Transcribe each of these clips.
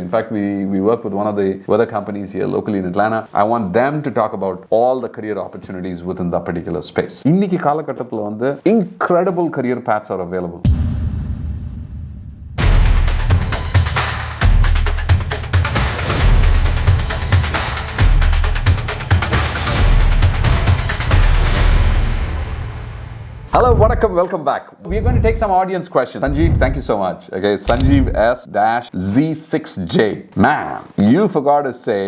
In fact, we work with one of the weather companies here locally in Atlanta. I want them to talk about all the career opportunities within that particular space. இன்னைக்கு காலகட்டத்துல வந்து incredible career paths are available. Hello, welcome back. We're going to take some audience questions. Sanjeev, thank you so much. Okay, Sanjeev S-Z6J. Man, you forgot to say,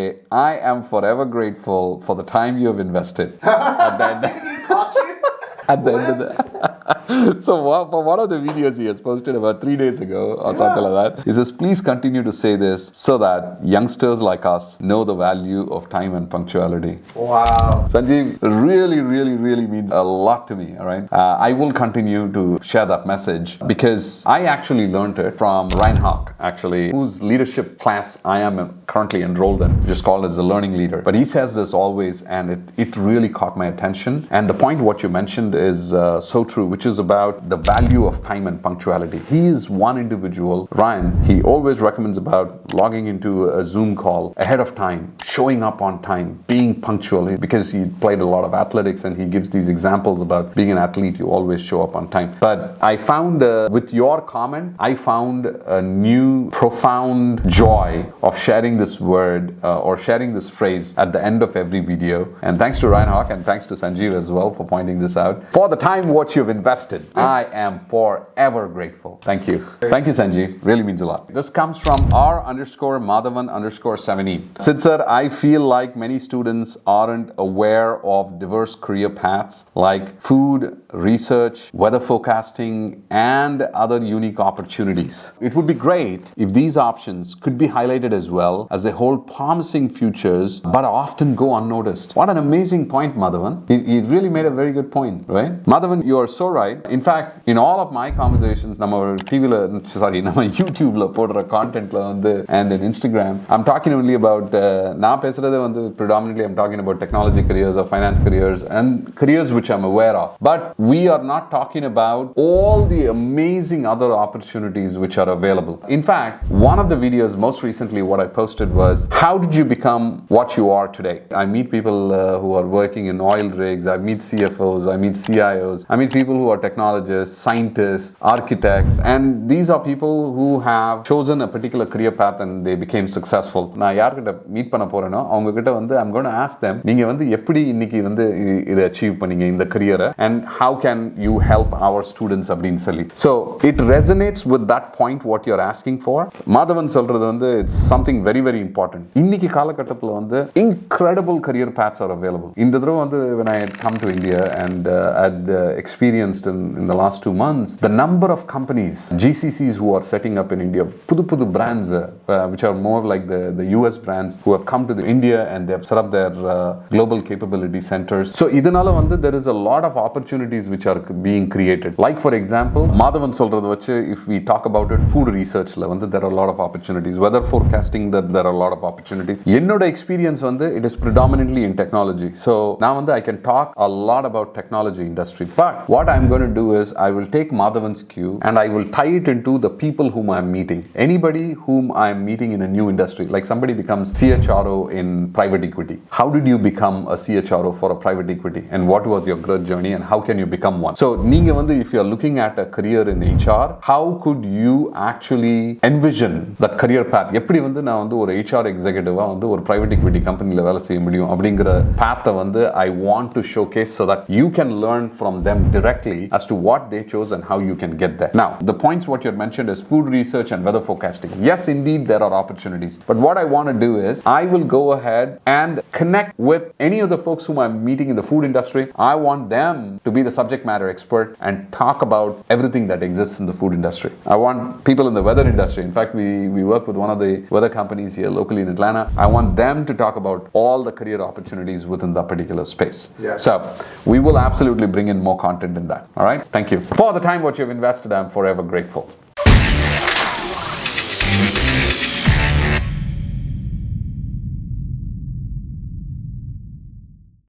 I am forever grateful for the time you have invested. At the end of the So for one of the videos he has posted about 3 days ago or something like that, he says, please continue to say this so that youngsters like us know the value of time and punctuality. Wow. Sanjeev, really means a lot to me, all right? I will continue to share that message because I actually learned it from Ryan Hawk, actually, whose leadership class I am currently enrolled in, just called as the learning leader. But he says this always, and it really caught my attention. And the point what you mentioned is so true, which is about the value of time and punctuality. He is one individual, Ryan, he always recommends about logging into a Zoom call ahead of time, showing up on time, being punctual, because he played a lot of athletics and he gives these examples about being an athlete, you always show up on time. But I found, with your comment, I found a new profound joy of sharing this word or sharing this phrase at the end of every video. And thanks to Ryan Hawk and thanks to Sanjeev as well for pointing this out. For the time what you've invested, I am forever grateful. Thank you. Thank you, Sanjeev. Really means a lot. This comes from R_Madhavan_17. Sid sir, I feel like many students aren't aware of diverse career paths like food, research, weather forecasting, and other unique opportunities. It would be great if these options could be highlighted as well, as they hold promising futures but often go unnoticed. What an amazing point, Madhavan. He really made a very good point, right? Madhavan, you are so right. In fact, in all of my conversations, நம்ம YouTubeல போடுற contentல வந்து and in Instagram, I'm talking only about நான் பேசுறது வந்து predominantly I'm talking about technology careers or finance careers and careers which I'm aware of. But we are not talking about all the amazing other opportunities which are available. In fact, one of the videos most recently what I posted was, how did you become what you are today? I meet people who are working in oil rigs, I meet CFOs, I meet CIOs, I meet people who are technologists, scientists, architects, and these are people who have chosen a particular career path and they became successful. நான் யார்கிட்ட meet பண்ண போறேனோ அவங்க கிட்ட வந்து I'm going to ask them, நீங்க வந்து எப்படி இன்னைக்கு வந்து இதை அச்சீவ் பண்ணீங்க இந்த career and how can you help our students அப்படின்னு சொல்லி. So it resonates with that point what you're asking for. Madhavan சொல்றது வந்து it's something very important. இன்னைக்கு காலகட்டத்துல வந்து incredible career paths are available. இந்த தடவை வந்து when I had come to India and had experienced in the last 2 months, the number of companies, GCCs who are setting up in India, pudu brands which are more like the US brands who have come to India and they have set up their global capability centers. So இதனால வந்து there is a lot of opportunities which are being created. Like for example, Madhavan சொல்றது வச்சு if we talk about it, food researchல வந்து there are a lot of opportunities. Weather forecasting, there are a lot of opportunities. என்னோட experience வந்து it is predominantly in technology. So now வந்து I can talk a lot about technology industry. But what I'm going to do is I will take Madhavan's cue and I will tie it into the people whom I'm meeting. Anybody whom I'm meeting in a new industry, like somebody becomes CHRO in private equity. How did you become a CHRO for a private equity? And what was your growth journey and how can you become one? So நீங்க வந்து if you're looking at a career in HR, how could you actually envision that career path? எப்படி வந்து நான் வந்து ஒரு HR executive-ஆ வந்து ஒரு private equity company-ல வேலை செய்ய முடியும் அப்படிங்கிற path-ஐ வந்து I want to showcase so that you can learn from them directly as to what they chose and how you can get there. Now, the points what you had mentioned is food research and weather forecasting. Yes, indeed, there are opportunities. But what I want to do is I will go ahead and connect with any of the folks whom I'm meeting in the food industry. I want them to be the subject matter expert and talk about everything that exists in the food industry. I want people in the weather industry. In fact, we work with one of the weather companies here locally in Atlanta. I want them to talk about all the career opportunities within that particular space. Yeah. So we will absolutely bring in more content in that. All right? Thank you. For the time what you've invested, I'm forever grateful.